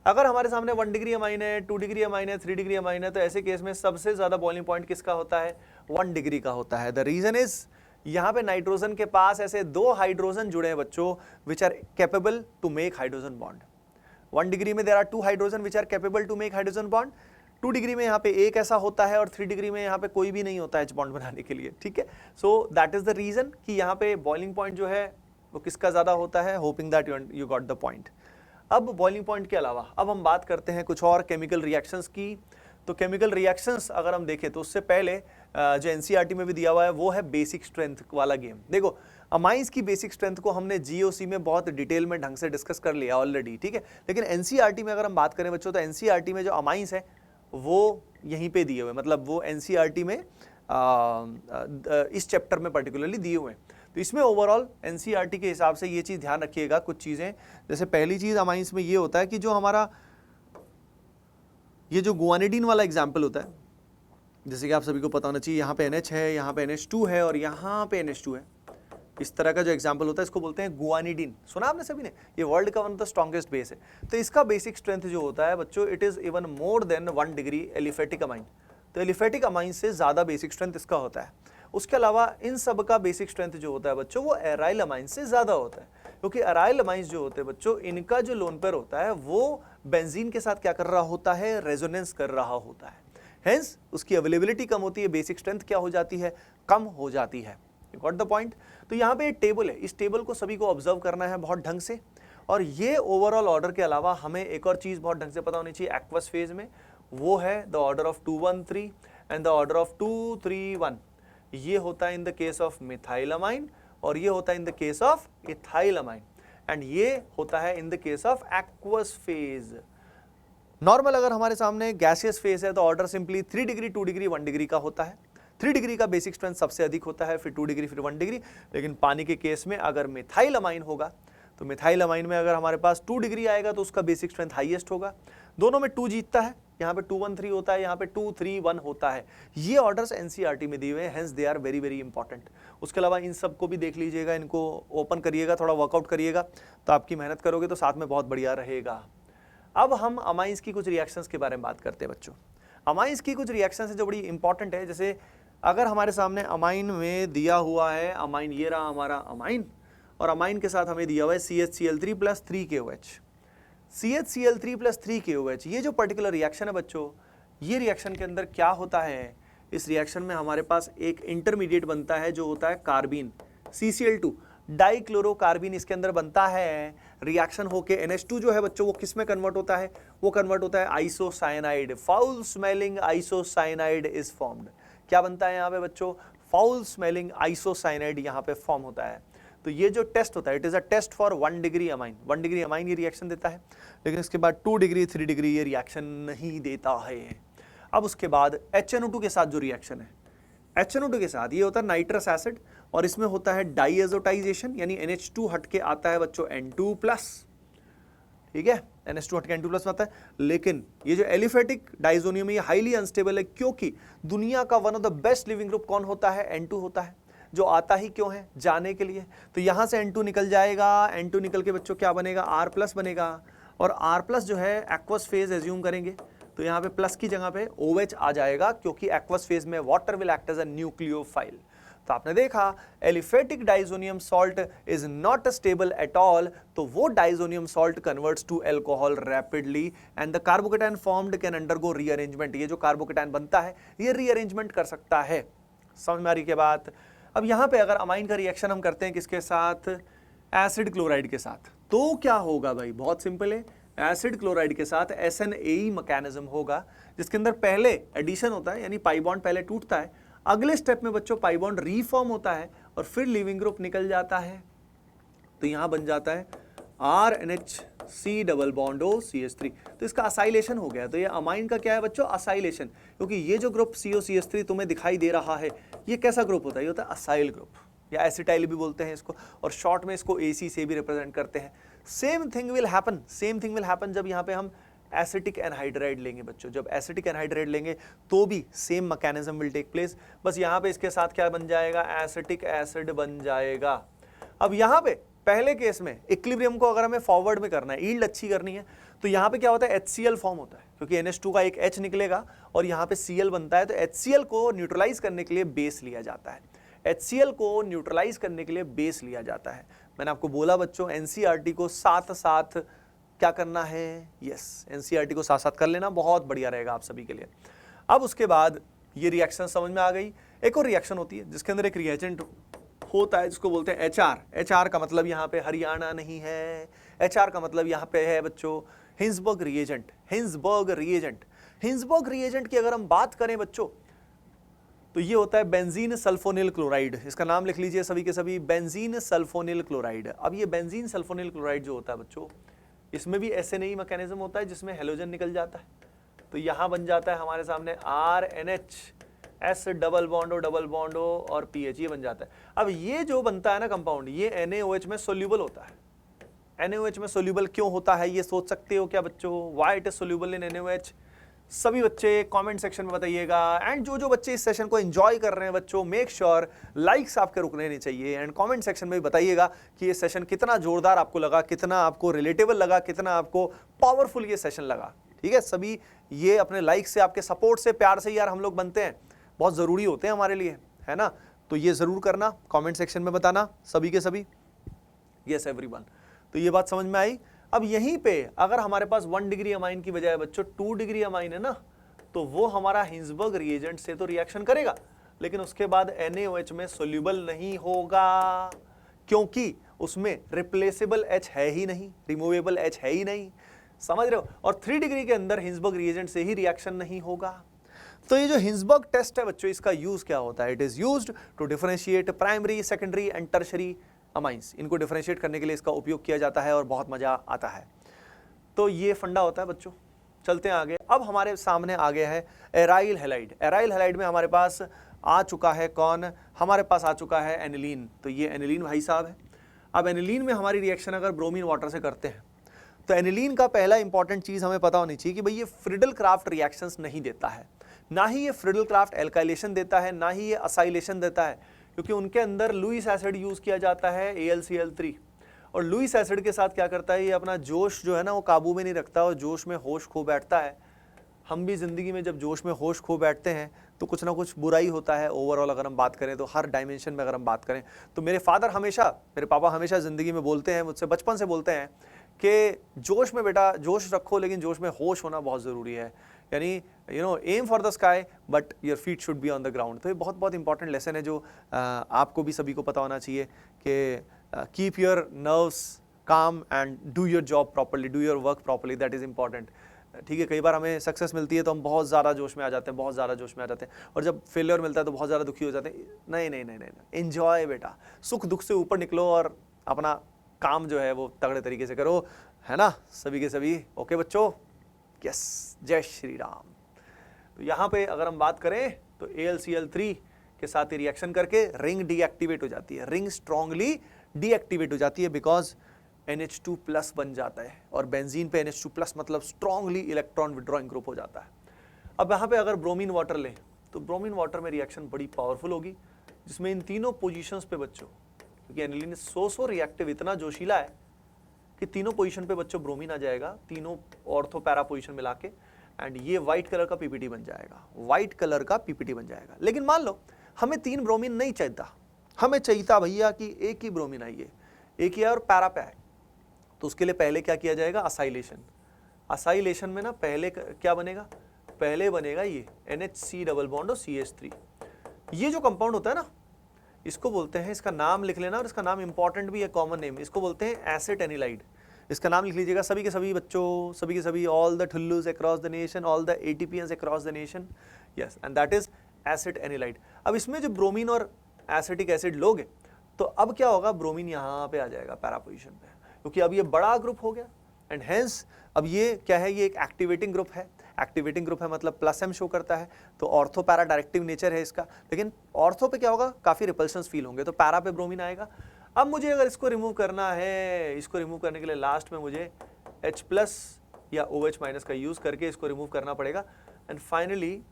अगर हमारे सामने 1 डिग्री अमाइन है, 2 डिग्री अमाइन है, 3 डिग्री अमाइन है, तो ऐसे केस में सबसे ज्यादा बॉइलिंग पॉइंट किसका होता है? 1 डिग्री का होता है। द रीजन इज यहाँ पे नाइट्रोजन के पास ऐसे 2 हाइड्रोजन जुड़े हैं बच्चों which are capable to make hydrogen bond. 1 degree में there are 2 hydrogen which are capable to make hydrogen bond, 2 degree में यहाँ पे एक ऐसा होता है और 3 डिग्री में यहाँ पे कोई भी नहीं होता है बॉन्ड बनाने के लिए, ठीक है? So that is the reason कि यहाँ पे बॉइलिंग पॉइंट जो है वो किसका ज्यादा होता है। Hoping that you got the point. अब बॉइलिंग पॉइंट के अलावा अब हम बात करते हैं कुछ और केमिकल रिएक्शंस की। तो केमिकल रिएक्शंस अगर हम देखें तो उससे पहले जो NCERT में भी दिया हुआ है वो है बेसिक स्ट्रेंथ वाला गेम। देखो अमाइंस की बेसिक स्ट्रेंथ को हमने GOC में बहुत डिटेल में ढंग से डिस्कस कर लिया ऑलरेडी, ठीक है? लेकिन NCERT में अगर हम बात करें बच्चों तो NCERT में जो अमाइंस है वो यहीं पे दिए हुए, मतलब वो NCERT में इस चैप्टर में पर्टिकुलरली दिए हुए हैं। तो इसमें ओवरऑल NCERT के हिसाब से ये चीज़ ध्यान रखिएगा कुछ चीज़ें। जैसे पहली चीज़ अमाइंस में ये होता है कि जो हमारा ये जो गुआनिडीन वाला एग्जाम्पल होता है, जैसे कि आप सभी को पता होना चाहिए, यहाँ पे NH है, यहाँ पे NH2 है और यहाँ पे NH2 है। इस तरह का जो एग्जाम्पल होता है इसको बोलते हैं गुआनिडीन। सुना आपने सभी ने? ये वर्ल्ड का one of the strongest base है। तो इसका बेसिक स्ट्रेंथ जो होता है बच्चों, it is even more than 1 degree aliphatic amine. तो एलिफेटिक अमाइन से ज्यादा बेसिक स्ट्रेंथ इसका होता है। उसके अलावा इन सब का बेसिक स्ट्रेंथ जो होता है बच्चों वो एराइल अमाइन से ज्यादा होता है, क्योंकि एराइल अमाइंस जो होते हैं बच्चों इनका जो लोन पेयर होता है वो बेंजीन के साथ क्या कर रहा होता है? रेजोनेंस कर रहा होता है। हेंस उसकी अवेलेबिलिटी कम होती है, बेसिक स्ट्रेंथ क्या हो जाती है? कम हो जाती है। You got the point? तो यहाँ पे एक टेबल है, इस टेबल को सभी को ऑब्जर्व करना है बहुत ढंग से। और ये ओवरऑल ऑर्डर के अलावा हमें एक और चीज बहुत ढंग से पता होनी चाहिए एक्वस फेज में, वो है the order of 213 and the order of 231। ये होता है in the case of methylamine और ये होता है in the case of ethylamine, and ये होता है in the case of aqueous phase. Normal अगर हमारे सामने गैसियस फेज है तो order simply 3 degree, 2 degree, 1 degree का होता है। 3 डिग्री का बेसिक स्ट्रेंथ सबसे अधिक होता है, फिर 2 डिग्री, फिर 1 डिग्री। लेकिन पानी के केस में अगर मिथाइलमाइन होगा तो मिथाइलमाइन में अगर हमारे पास 2 डिग्री आएगा तो उसका बेसिक स्ट्रेंथ हाईएस्ट होगा। दोनों में 2 जीतता है, यहाँ पे 213 होता है, यहाँ पे 231 होता है। ये ऑर्डर्स NCERT में दिए हुए हैं, hence they are very very important. उसके अलावा इन सबको भी देख लीजिएगा, इनको ओपन करिएगा, थोड़ा वर्कआउट करिएगा, तो आपकी मेहनत करोगे तो साथ में बहुत बढ़िया रहेगा। अब हम अमाइंस की कुछ रिएक्शंस के बारे में बात करते हैं बच्चों। अमाइंस की कुछ रिएक्शंस है जो बड़ी इंपॉर्टेंट है। जैसे अगर हमारे सामने अमाइन में दिया हुआ है अमाइन, ये रहा हमारा अमाइन, और अमाइन के साथ हमें दिया हुआ है CHCl3 + 3KOH। CHCl3 + 3KOH ये जो पर्टिकुलर रिएक्शन है बच्चों, ये रिएक्शन के अंदर क्या होता है? इस रिएक्शन में हमारे पास एक इंटरमीडिएट बनता है जो होता है कार्बिन, CCl2 डाइक्लोरोकार्बिन इसके अंदर बनता है। रिएक्शन होके NH2 जो है बच्चों वो किस में कन्वर्ट होता है, वो कन्वर्ट होता है isocyanide. Foul smelling isocyanide is formed. क्या बनता है यहाँ पे बच्चों, फाउल स्मेलिंग आइसोसाइनाइड यहाँ पे फॉर्म होता है। तो ये जो टेस्ट होता है, it is a test for 1 degree amine. 1 degree amine ये रिएक्शन देता है, लेकिन इसके बाद 2 डिग्री 3 डिग्री ये रिएक्शन नहीं देता है। अब उसके बाद HNO2 के साथ जो रिएक्शन है, HNO2 के साथ ये होता है नाइट्रस एसिड, और इसमें होता है डाईएजोटाइजेशन, यानी NH2 हट के आता है बच्चों N2+, ठीक है, NH2 हट के N2+ आता है। लेकिन ये जो एलिफेटिक डाइजोनियम है ये हाईली अनस्टेबल है, क्योंकि दुनिया का one of the best leaving group कौन होता है, N2 होता है, जो आता ही क्यों है, जाने के लिए। तो यहां से N2 निकल जाएगा, N2 निकल के बच्चों क्या बनेगा, R+ बनेगा, और R+ जो है एक्वस फेज एज्यूम करेंगे, तो यहाँ पे प्लस की जगह पे OH आ जाएगा, क्योंकि एक्वस फेज में water will act as a nucleophile. तो आपने देखा aliphatic diazonium salt is not stable at all, तो वो diazonium salt converts to alcohol rapidly and the carbocation formed can undergo rearrangement. ये जो कार्बोकेटायन बनता है ये रीअरेंजमेंट कर सकता है। समझ में आ रही क्या बात। अब यहाँ पे अगर अमाइन का रिएक्शन हम करते हैं किसके साथ, एसिड क्लोराइड के साथ, तो क्या होगा भाई, बहुत सिंपल है। एसिड क्लोराइड के साथ SNAE मैकेनिज्म होगा, जिसके अंदर पहले एडिशन होता है, यानी पाई बॉन्ड पहले टूटता है, अगले स्टेप में बच्चों पाई बॉन्ड रीफॉर्म होता है और फिर लिविंग ग्रुप निकल जाता है। तो यहां बन जाता है RNHC डबल बॉन्ड OCH3। तो इसका असाइलेशन हो गया। तो ये अमाइन का क्या है बच्चों, असाइलेशन, क्योंकि ये जो ग्रुप COCH3 तुम्हें दिखाई दे रहा है ये कैसा ग्रुप होता है, ये होता है असाइल ग्रुप, या एसिटाइल भी बोलते हैं इसको, और शॉर्ट में इसको AC से भी रिप्रेजेंट करते हैं। सेम थिंग विल हैपन जब यहाँ पे हम एसिटिक एनहाइड्राइड लेंगे बच्चों। जब एसिटिक एनहाइड्राइड लेंगे तो भी same mechanism will take place, बस यहाँ पे इसके साथ क्या बन जाएगा, एसिटिक एसिड बन जाएगा। अब यहाँ पे पहले केस में इक्विलिब्रियम को अगर हमें फॉरवर्ड में करना है, यील्ड अच्छी करनी है, तो यहाँ पे क्या होता है, HCl फॉर्म होता है, क्योंकि NH2 का एक H निकलेगा और यहाँ पे Cl बनता है। तो HCl को न्यूट्रलाइज करने के लिए बेस लिया जाता है, HCl को न्यूट्रलाइज करने के लिए बेस लिया जाता है। मैंने आपको बोला बच्चों NCERT को साथ साथ क्या करना है, यस NCERT को साथ साथ कर लेना, बहुत बढ़िया रहेगा आप सभी के लिए। अब उसके बाद ये रिएक्शन समझ में आ गई। एक और रिएक्शन होती है जिसके अंदर एक रिएजेंट होता है जिसको बोलते हैं HR। HR का मतलब यहाँ पे हरियाणा नहीं है, HR का मतलब यहाँ पे है बच्चों हिंसबर्ग रिएजेंट। हिंसबर्ग रिएजेंट की अगर हम बात करें बच्चों, तो ये होता है बेंजीन सल्फोनिल क्लोराइड। इसका नाम लिख लीजिए सभी के सभी, बेंजीन सल्फोनिल क्लोराइड। अब ये बेंजीन सल्फोनिल क्लोराइड जो होता है बच्चों, इसमें भी SNAE मैकेनिज्म होता है जिसमें हेलोजन निकल जाता है। तो यहां बन जाता है हमारे सामने RNH डबल बॉन्ड O और PH, ये बन जाता है। अब ये जो बनता है ना कंपाउंड, ये NaOH में सोल्यूबल होता है। NaOH में सोल्यूबल क्यों होता है ये सोच सकते हो क्या बच्चों, why it is soluble in NaOH? सभी बच्चे कमेंट सेक्शन में बताइएगा। एंड जो बच्चे इस सेशन को एंजॉय कर रहे हैं बच्चों, मेक श्योर लाइक्स आपके रुकने नहीं चाहिए, एंड कमेंट सेक्शन में भी बताइएगा कि ये सेशन कितना जोरदार आपको लगा, कितना आपको रिलेटेबल लगा, कितना आपको पावरफुल ये सेशन लगा। ठीक है, सभी ये अपने लाइक से, आपके सपोर्ट से, प्यार से यार हम लोग बनते हैं, बहुत ज़रूरी होते हैं हमारे लिए, है ना। तो ये ज़रूर करना, कॉमेंट सेक्शन में बताना सभी के सभी, यस एवरीवन। तो ये बात समझ में आई। अब यहीं पे अगर हमारे पास 1 डिग्री अमाइन की बजाय बच्चों 2 डिग्री अमाइन है ना, तो वो हमारा हिंसबर्ग रिएजेंट से तो रिएक्शन करेगा, लेकिन उसके बाद NaOH में सोल्यूबल नहीं होगा, क्योंकि उसमें रिप्लेसेबल H है ही नहीं, रिमूवेबल H है ही नहीं, समझ रहे हो। और 3 डिग्री के अंदर हिंसबर्ग रिएजेंट से ही रिएक्शन नहीं होगा। तो ये जो हिंसबर्ग टेस्ट है बच्चों, इसका यूज क्या होता है, it is used to differentiate primary, secondary and tertiary amines. इनको डिफरेंशिएट करने के लिए इसका उपयोग किया जाता है और बहुत मजा आता है। तो ये फंडा होता है बच्चों। चलते हैं आगे। अब हमारे सामने आ गया है एराइल हैलाइड। एराइल हैलाइड में हमारे पास आ चुका है कौन, हमारे पास आ चुका है एनिलीन। तो ये एनिलीन भाई साहब है। अब एनिलीन में हमारी रिएक्शन अगर ब्रोमीन वाटर से करते हैं, तो एनिलीन का पहला इंपॉर्टेंट चीज हमें पता होनी चाहिए कि भाई ये फ्रिडल क्राफ्ट रिएक्शंस नहीं देता है, ना ही ये फ्रिडल क्राफ्ट एल्काइलेशन देता है, ना ही ये असाइलेशन देता है, क्योंकि उनके अंदर लुईस एसिड यूज किया जाता है AlCl3। और लुईस एसिड के साथ क्या करता है, ये अपना जोश जो है ना वो काबू में नहीं रखता और जोश में होश खो बैठता है। हम भी ज़िंदगी में जब जोश में होश खो बैठते हैं तो कुछ ना कुछ बुरा ही होता है। ओवरऑल अगर हम बात करें तो हर डायमेंशन में अगर हम बात करें तो मेरे फादर हमेशा, मेरे पापा हमेशा ज़िंदगी में बोलते हैं, मुझसे बचपन से बोलते हैं कि जोश में बेटा जोश रखो, लेकिन जोश में होश होना बहुत ज़रूरी है। यानी aim for the sky but your feet should be on the ground. तो ये बहुत बहुत इंपॉर्टेंट लेसन है जो आपको भी सभी को पता होना चाहिए कि कीप योर नर्व्स काम and do your job properly, do your work properly, that is important. ठीक है, कई बार हमें सक्सेस मिलती है तो हम बहुत ज़्यादा जोश में आ जाते हैं, बहुत ज़्यादा जोश में आ जाते हैं, और जब फेलियर मिलता है तो बहुत ज़्यादा दुखी हो जाते हैं। नहीं नहीं नहीं नहीं, एंजॉय बेटा, सुख दुख से ऊपर निकलो और अपना काम जो है वो तगड़े तरीके से करो, है ना सभी के सभी। ओके बच्चों, यस, जय श्री राम। तो यहाँ पे अगर हम बात करें तो AlCl3 के साथ रिएक्शन करके रिंग डीएक्टिवेट हो जाती है, रिंग स्ट्रांगली डीएक्टिवेट हो जाती है, बिकॉज NH2 प्लस बन जाता है, और बेंजीन पे NH2 प्लस मतलब स्ट्रांगली इलेक्ट्रॉन विड्रॉइंग ग्रुप हो जाता है। अब यहाँ पे अगर ब्रोमीन वाटर लें तो ब्रोमीन वाटर में रिएक्शन बड़ी पावरफुल होगी, जिसमें इन तीनों पोजीशंस पे बच्चों, क्योंकि एनिलीन सो रिएक्टिव, इतना जोशीला है कि तीनों पोजीशन पे बच्चों ब्रोमीन आ जाएगा, तीनों ऑर्थो पैरा पोजीशन मिला के, एंड ये व्हाइट कलर का पीपीटी बन जाएगा, व्हाइट कलर का पीपीटी बन जाएगा। लेकिन मान लो हमें 3 ब्रोमीन नहीं चाहिए, हमें चाहिए भैया कि एक ही ब्रोमीन आइए, एक ही और पैरा पे आए, तो उसके लिए पहले क्या किया जाएगा, असाइलेशन। असाइलेशन में ना पहले क्या बनेगा, पहले बनेगा ये NHC डबल बॉन्ड और CH3। ये जो कंपाउंड होता है ना, इसको बोलते हैं, इसका नाम लिख लेना, और इसका नाम इंपॉर्टेंट भी है, कॉमन नेम, इसको बोलते हैं एसिड एनिलाइड। इसका नाम लिख लीजिएगा सभी के सभी बच्चों, सभी के सभी, ऑल द ठुल्लूज across the nation, all the ATPs across the nation, yes, and that is acid anilide. अब इसमें जो ब्रोमीन और एसिटिक एसिड लोगे तो अब क्या होगा, ब्रोमीन यहाँ पे आ जाएगा पैरा पोजीशन पे, क्योंकि अब ये बड़ा ग्रुप हो गया, एंड हेंस अब ये क्या है, ये एक एक्टिवेटिंग ग्रुप है। एक्टिवेटिंग ग्रुप है मतलब +M शो करता है, तो ऑर्थो पैरा डायरेक्टिव नेचर है इसका। लेकिन ऑर्थो पे क्या होगा, काफी रिपल्शंस फील होंगे, तो पैरा पे ब्रोमीन आएगा। अब मुझे अगर इसको रिमूव करना है, इसको रिमूव करने के लिए लास्ट में मुझे H+ या OH- का यूज करके इसको रिमूव करना पड़ेगा, एंड फाइनली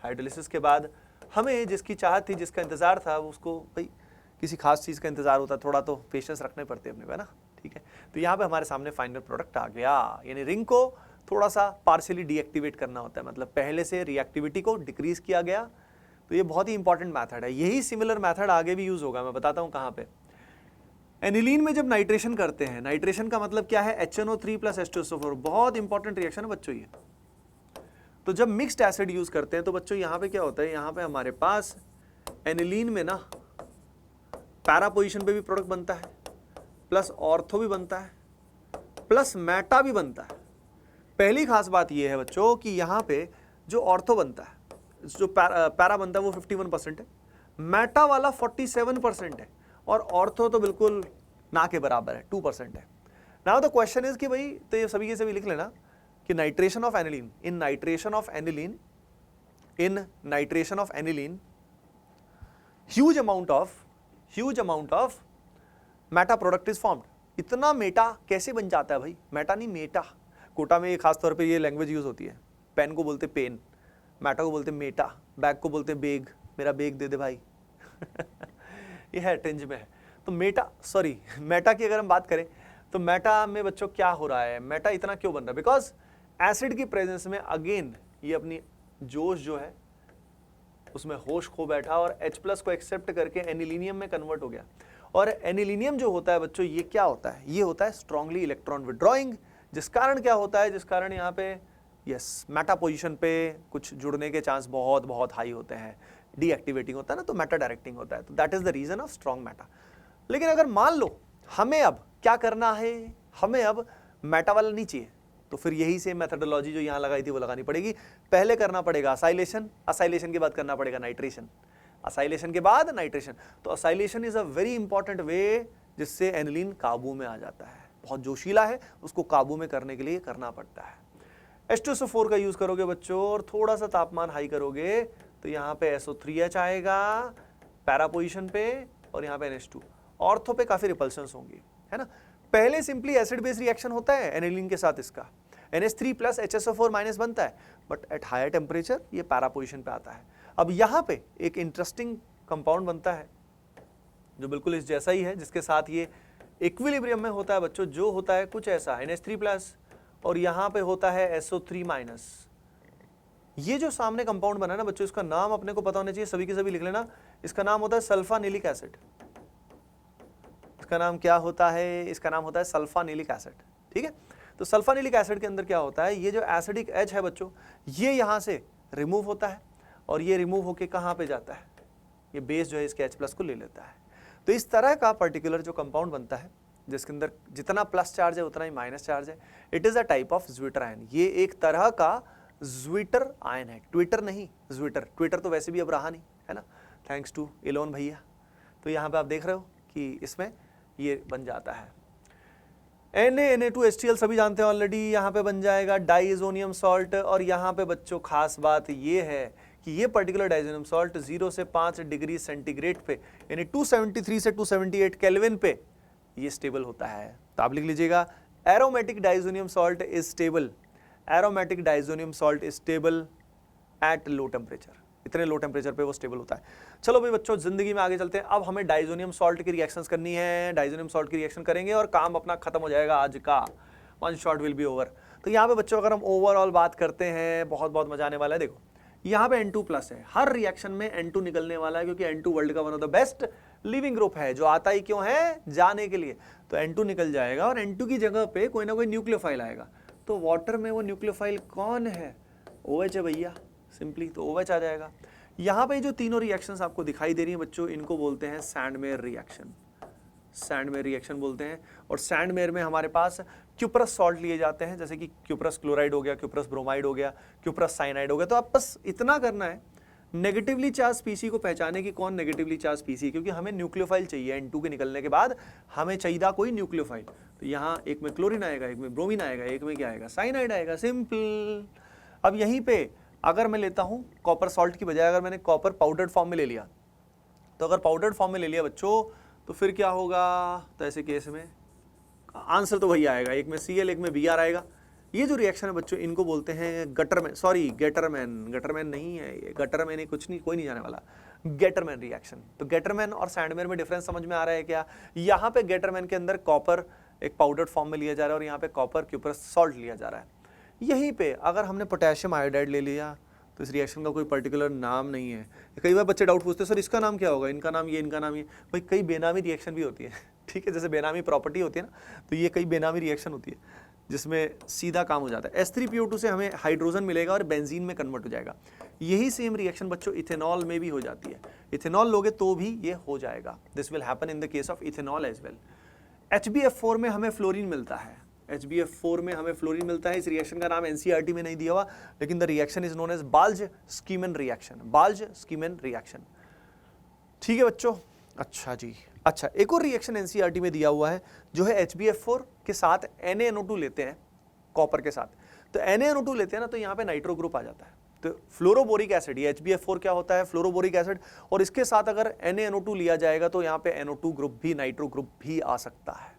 हाइड्रोलिसिस के बाद हमें जिसकी चाहत थी, जिसका इंतजार था, उसको भाई किसी खास चीज का इंतजार होता, थोड़ा तो पेशेंस रखने पड़ते अपने पे ना, ठीक है। तो यहाँ पे हमारे सामने फाइनल प्रोडक्ट आ गया, यानी रिंग को थोड़ा सा पार्शियली डीएक्टिवेट करना होता है, मतलब पहले से रिएक्टिविटी को डिक्रीज किया गया। तो ये बहुत ही इंपॉर्टेंट मेथड है, यही सिमिलर मेथड आगे भी यूज होगा, मैं बताता हूँ कहाँ पे। एनिलीन में जब नाइट्रेशन करते हैं, नाइट्रेशन का मतलब क्या है, HNO3 + H2SO4, बहुत इंपॉर्टेंट रिएक्शन है बच्चों ये। तो जब मिक्स्ड एसिड यूज करते हैं तो बच्चों यहाँ पे क्या होता है, यहाँ पे हमारे पास एनिलीन में ना पैरा पोजीशन पे भी प्रोडक्ट बनता है, प्लस ऑर्थो भी बनता है, प्लस मेटा भी बनता है। पहली खास बात यह है बच्चों कि यहाँ पे जो ऑर्थो बनता है, जो पैरा बनता है वो 51% है, मेटा वाला 47% है, और ऑर्थो तो बिल्कुल ना के बराबर है, 2% है। नाउ द क्वेश्चन इज कि भाई, तो ये सभी के सभी लिख लेना कि nitration of aniline, in nitration of aniline huge amount of Meta product is formed. इतना मेटा कैसे बन जाता है भाई, मेटा नहीं मेटा। कोटा में खास तौर पे ये लैंग्वेज यूज होती है, पेन को बोलते पेन, मेटा को बोलते मेटा, बैग को बोलते बेग, मेरा बेग दे दे भाई ये है टेंज में है। तो मेटा की अगर हम बात करें तो मेटा में बच्चों क्या हो रहा है, मेटा इतना क्यों बन रहा है, बिकॉज एसिड की प्रेजेंस में अगेन ये अपनी जोश जो है उसमें होश खो बैठा और H+ को एक्सेप्ट करके एनिलीनियम में कन्वर्ट हो गया। और एनिलीनियम जो होता है बच्चों, ये क्या होता है, ये होता है स्ट्रांगली इलेक्ट्रॉन विड्रॉइंग, जिस कारण क्या होता है, जिस कारण यहाँ पे यस मेटा पोजीशन पे कुछ जुड़ने के चांस बहुत बहुत हाई होते हैं, डीएक्टिवेटिंग होता है ना, तो मेटा डायरेक्टिंग होता है, तो that is the reason of strong meta. लेकिन अगर मान लो हमें अब क्या करना है, हमें अब मेटा वाला नहीं चाहिए, तो फिर यही सेम मेथडोलॉजी जो यहाँ लगाई थी वो लगानी पड़ेगी। पहले करना पड़ेगा असाइलेशन, असाइलेशन के बाद करना पड़ेगा नाइट्रेशन, असाइलेशन के बाद नाइट्रेशन। तो acylation is a very important way जिससे एनिलीन काबू में आ जाता है, बहुत जोशीला है, उसको काबू में करने के लिए करना पड़ता है। H2SO4 का यूज करोगे बच्चों और थोड़ा सा तापमान हाई करोगे तो यहाँ पे SO3H आएगा पैरा पोजीशन पे, और यहाँ पे NH2, ऑर्थो पे काफी रिपल्शंस होंगी, है ना। पहले सिंपली एसिड बेस रिएक्शन होता है एनिलीन के साथ, इसका NH3 + HSO4- बनता है, बट एट हायर टेम्परेचर ये पैरा पोजीशन पे आता है। अब यहाँ पे एक इंटरेस्टिंग कंपाउंड बनता है जो बिल्कुल इस जैसा ही है, जिसके साथ ये इक्विलिब्रियम में होता है बच्चों, जो होता है कुछ ऐसा NH3+ और यहाँ पे होता है SO3-। ये जो सामने कंपाउंड बना है ना बच्चों, इसका नाम अपने को पता होना चाहिए, सभी के सभी लिख लेना। इसका नाम होता है सल्फानिलिक एसिड। इसका नाम क्या होता है, इसका नाम होता है सल्फानिलिक एसिड, ठीक है। तो सल्फानिलिक एसिड के अंदर क्या होता है, ये जो एसिडिक H है बच्चों, ये यहाँ से रिमूव होता है, और ये रिमूव होके कहाँ पे जाता है, ये बेस जो है इसके H+ को ले लेता है। तो इस तरह का पर्टिकुलर जो कंपाउंड बनता है जिसके अंदर जितना प्लस चार्ज है उतना ही माइनस चार्ज है। It is a type of zwitter ion, ये एक तरह का ज्विटर आयन है, ट्विटर नहीं, ज्विटर। ट्विटर तो वैसे भी अब रहा नहीं है ना, थैंक्स टू इलोन भैया। तो यहाँ पे आप देख रहे हो कि इसमें ये बन जाता है Na2HCl, सभी जानते हैं ऑलरेडी। यहाँ पे बन जाएगा डाइएजोनियम सॉल्ट। और यहाँ पे बच्चों खास बात ये है कि ये पर्टिकुलर डाइएजोनियम सॉल्ट 0 से 5 डिग्री सेंटीग्रेड पे यानी 273 से 278 केल्विन पे ये स्टेबल होता है। तो आप लिख लीजिएगा aromatic diazonium salt is stable, aromatic diazonium salt is stable at low temperature. इतने लो टेम्परेचर पे वो स्टेबल होता है। चलो भाई बच्चों, जिंदगी में आगे चलते हैं। अब हमें डाइजोनियम सॉल्ट की रिएक्शंस करनी है, डाइजोनियम सॉल्ट की रिएक्शन करेंगे और काम अपना खत्म हो जाएगा आज का, one shot will be over. तो यहाँ पे बच्चों अगर हम ओवरऑल बात करते हैं, बहुत बहुत मजा आने वाला है। देखो यहाँ पे N2+ है, हर रिएक्शन में N2 निकलने वाला है, क्योंकि N2 वर्ल्ड का one of the best leaving group है, जो आता ही क्यों है, जाने के लिए। तो N2 निकल जाएगा और N2 की जगह पे कोई ना कोई न्यूक्लियोफाइल आएगा। तो वाटर में वो न्यूक्लियोफाइल कौन है, OH है भैया, सिंपली। तो OH आ जाएगा। यहाँ पे जो तीनों रिएक्शंस आपको दिखाई दे रही हैं बच्चों, इनको बोलते हैं सैंडमेयर रिएक्शन, सैंडमेयर रिएक्शन बोलते हैं। और सैंडमेयर में हमारे पास क्यूप्रस सॉल्ट लिए जाते हैं, जैसे कि क्यूप्रस क्लोराइड हो गया, क्यूप्रस ब्रोमाइड हो गया, क्यूप्रस साइनाइड हो गया। तो आप बस इतना करना है, नेगेटिवली चार्ज स्पीसी को पहचाने की कौन नेगेटिवली चार्ज स्पीसी, क्योंकि हमें न्यूक्लियोफाइल चाहिए। N2 के निकलने के बाद हमें चाहिए कोई न्यूक्लियोफाइल। तो यहाँ एक में क्लोरीन आएगा, एक में ब्रोमीन आएगा, एक में क्या आएगा, साइनाइड आएगा, सिंपल। अब यहीं पे अगर मैं लेता हूं कॉपर सॉल्ट की बजाय अगर मैंने कॉपर पाउडर्ड फॉर्म में ले लिया, तो अगर पाउडर्ड फॉर्म में ले लिया बच्चों तो फिर क्या होगा, तो ऐसे केस में आंसर तो वही आएगा, एक में Cl एक में Br आएगा। ये जो रिएक्शन है बच्चों, इनको बोलते हैं गटरमैन, सॉरी गेटरमैन, गटरमैन नहीं है ये, गटरमैन है कुछ नहीं, कोई नहीं जाने वाला, गेटरमैन रिएक्शन। तो गेटरमैन और सैंडमेयर में डिफरेंस समझ में आ रहा है क्या? यहाँ पे गेटरमैन के अंदर कॉपर एक पाउडर्ड फॉर्म में लिया जा रहा है और यहाँ पे कॉपर क्यूप्रस सॉल्ट लिया जा रहा है। यहीं पे अगर हमने पोटेशियम आयोडाइड ले लिया तो इस रिएक्शन का कोई पर्टिकुलर नाम नहीं है। कई बार बच्चे डाउट पूछते हैं, सर इसका नाम क्या होगा, इनका नाम ये, इनका नाम ये। भाई कई बेनामी रिएक्शन भी होती है, ठीक है, जैसे बेनामी प्रॉपर्टी होती है ना, तो ये कई बेनामी रिएक्शन होती है जिसमें सीधा काम हो जाता है। H3PO2 से हमें हाइड्रोजन मिलेगा और बेंजीन में कन्वर्ट हो जाएगा। यही सेम रिएक्शन बच्चों इथेनॉल में भी हो जाती है। इथेनॉल लोगे तो भी ये हो जाएगा, this will happen in the case of ethanol as well. HbF4 में हमें फ्लोरीन मिलता है, HbF4 में हमें फ्लोरीन मिलता है। इस रिएक्शन का नाम NCERT में नहीं दिया हुआ, लेकिन the reaction is known as Balz Schiemann reaction, Balz Schiemann reaction, ठीक है बच्चों। अच्छा जी, अच्छा एक और रिएक्शन NCERT में दिया हुआ है जो है HbF4 के साथ NaNO2 लेते हैं कॉपर के साथ। तो NaNO2 लेते हैं ना, तो यहाँ पे नाइट्रो ग्रुप आ जाता है। तो फ्लोरोबोरिक एसिड, ये HbF4 क्या होता है, फ्लोरोबोरिक एसिड, और इसके साथ अगर NaNO2 लिया जाएगा तो यहाँ पे NO2 ग्रुप भी, नाइट्रो ग्रुप भी आ सकता है।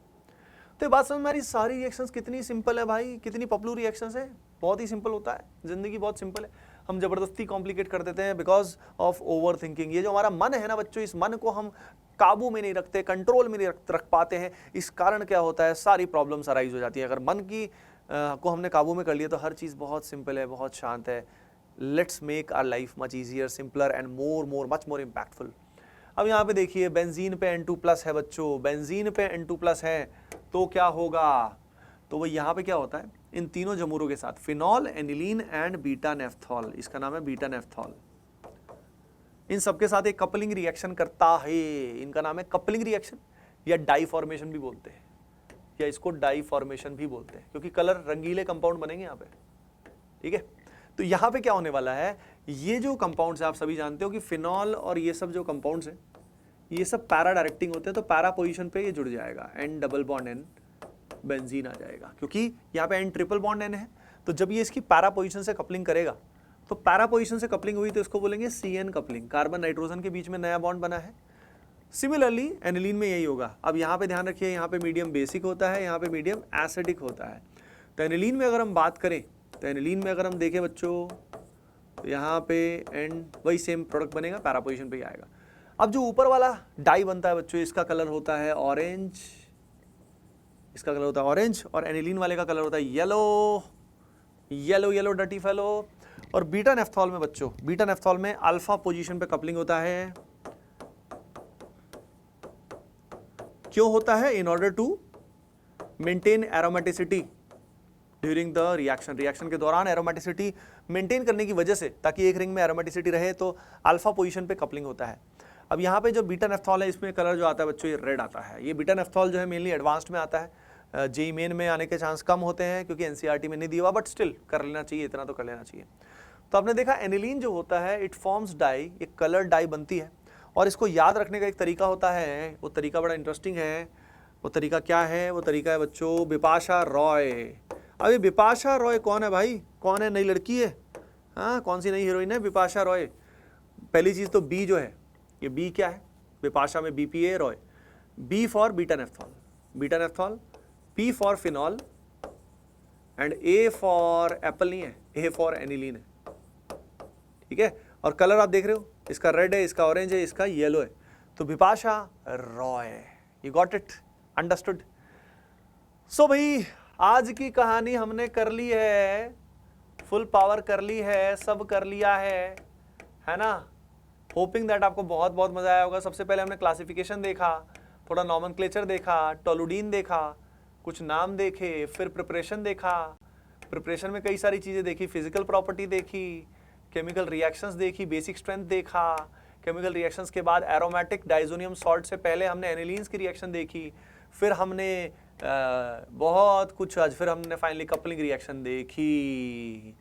तो बात समझ में आ रही, सारी रिएक्शंस कितनी सिंपल है भाई, कितनी पॉपुलर रिएक्शंस है, बहुत ही सिंपल होता है, जिंदगी बहुत सिंपल है। हम जबरदस्ती कॉम्प्लिकेट कर देते हैं बिकॉज ऑफ ओवर थिंकिंग। ये जो हमारा मन है ना बच्चों, इस मन को हम काबू में नहीं रखते, कंट्रोल में नहीं रख पाते हैं। इस कारण क्या होता है, सारी प्रॉब्लम्स अराइज हो जाती है। अगर मन की को हमने काबू में कर लिया तो हर चीज़ बहुत सिंपल है, बहुत शांत है। Let's make our life much easier, simpler and much more impactful. अब यहाँ पे देखिए बेंजीन पे N2+ है बच्चों, बेंजीन पे N2+ है तो क्या होगा, तो वो यहाँ पे क्या होता है, इन तीनों जमूरों के साथ phenol, aniline and beta naphthol, इसका नाम है बीटा नेफ्थॉल, इन सबके साथ एक कपलिंग रिएक्शन करता है, इनका नाम है कपलिंग रिएक्शन या डाई फॉर्मेशन भी बोलते हैं, या इसको डाई फॉर्मेशन भी बोलते हैं, क्योंकि कलर रंगीले कंपाउंड बनेंगे यहाँ पे, ठीक है। तो यहाँ पे क्या होने वाला है, ये जो कंपाउंड्स है आप सभी जानते हो कि फिनॉल और ये सब जो कंपाउंड्स हैं ये सब पैरा डायरेक्टिंग होते हैं, तो पैरा पोजीशन पे ये जुड़ जाएगा, N+N बेंजीन आ जाएगा, क्योंकि यहाँ पे N+N है। तो जब ये इसकी पैरा पोजीशन से कपलिंग करेगा, तो पैरा पोजीशन से कपलिंग हुई तो इसको बोलेंगे CN कपलिंग, कार्बन नाइट्रोजन के बीच में नया बॉन्ड बना है। सिमिलरली एनिलीन में यही होगा। अब यहाँ पे ध्यान रखिए, यहाँ पे मीडियम बेसिक होता है, यहाँ पे मीडियम एसिडिक होता है। तो एनिलीन में अगर हम बात करें, तो एनिलीन में अगर हम देखें बच्चों, तो यहाँ पे वही सेम प्रोडक्ट बनेगा, पैरा पोजीशन पे ही आएगा। अब जो ऊपर वाला डाई बनता है बच्चों, इसका कलर होता है ऑरेंज, इसका कलर होता है ऑरेंज, और एनिलीन वाले का कलर होता है yellow, yellow yellow dirty fellow. और बीटा नेफ्थॉल में बच्चों, बीटा नेफ्थॉल में अल्फा पोजीशन पे कपलिंग होता है। क्यों होता है, in order to maintain aromaticity during the reaction, reaction के दौरान एरोमेटिसिटी मेंटेन करने की वजह से, ताकि एक रिंग में एरोमेटिसिटी रहे, तो अल्फा पोजीशन पे कपलिंग होता है। अब यहाँ पे जो बीटा नेफ्थॉल है इसमें कलर जो आता है बच्चों ये रेड आता है। ये बीटा नेफ्थॉल जो है मेनली एडवांस्ड में आता है, जेई मेन में आने के चांस कम होते हैं क्योंकि एनसीईआरटी में नहीं दिया हुआ, बट स्टिल कर लेना चाहिए, इतना तो कर लेना चाहिए। तो आपने देखा एनिलीन जो होता है इट फॉर्म्स डाई, एक कलर डाई बनती है, और इसको याद रखने का एक तरीका होता है, वो तरीका बड़ा इंटरेस्टिंग है। वो तरीका क्या है? वो तरीका है बच्चों बिपाशा रॉय। अब ये बिपाशा रॉय कौन है भाई? कौन है? नई लड़की है, हाँ कौन सी नई हीरोइन है बिपाशा रॉय? पहली चीज़ तो बी जो है, ये बी क्या है? बिपाशा में BPA Roy, B for beta naphthol, P for phenol and A for apple नहीं है, ए फॉर एनिलीन है, ठीक है। और कलर आप देख रहे हो, इसका रेड है, इसका ऑरेंज है, इसका येलो है, तो Bipasha Roy. You got it? Understood? So भाई आज की कहानी हमने कर ली है, फुल पावर कर ली है, सब कर लिया है ना। होपिंग दैट आपको बहुत बहुत मजा आया होगा। सबसे पहले हमने क्लासिफिकेशन देखा, थोड़ा नॉमेनक्लेचर देखा, टोलुडीन देखा, कुछ नाम देखे, फिर प्रिपरेशन देखा। प्रिपरेशन में कई सारी चीज़ें देखी, फिजिकल प्रॉपर्टी देखी, केमिकल रिएक्शंस देखी, बेसिक स्ट्रेंथ देखा। केमिकल रिएक्शंस के बाद एरोमेटिक डाइजोनियम सॉल्ट से पहले हमने एनिलीन्स की रिएक्शन देखी, फिर हमने बहुत कुछ, आज फिर हमने फाइनली कपलिंग रिएक्शन देखी।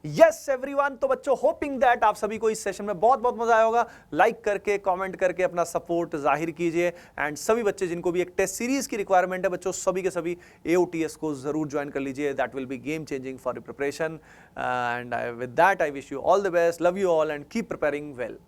यस एवरीवन, तो बच्चों होपिंग दैट आप सभी को इस सेशन में बहुत बहुत मजा आया होगा। लाइक करके कमेंट करके अपना सपोर्ट जाहिर कीजिए, एंड सभी बच्चे जिनको भी एक टेस्ट सीरीज की रिक्वायरमेंट है बच्चों, सभी के सभी AOTS को जरूर ज्वाइन कर लीजिए। That will be game changing for your preparation, and with that I wish you all the best, love you all and keep preparing well.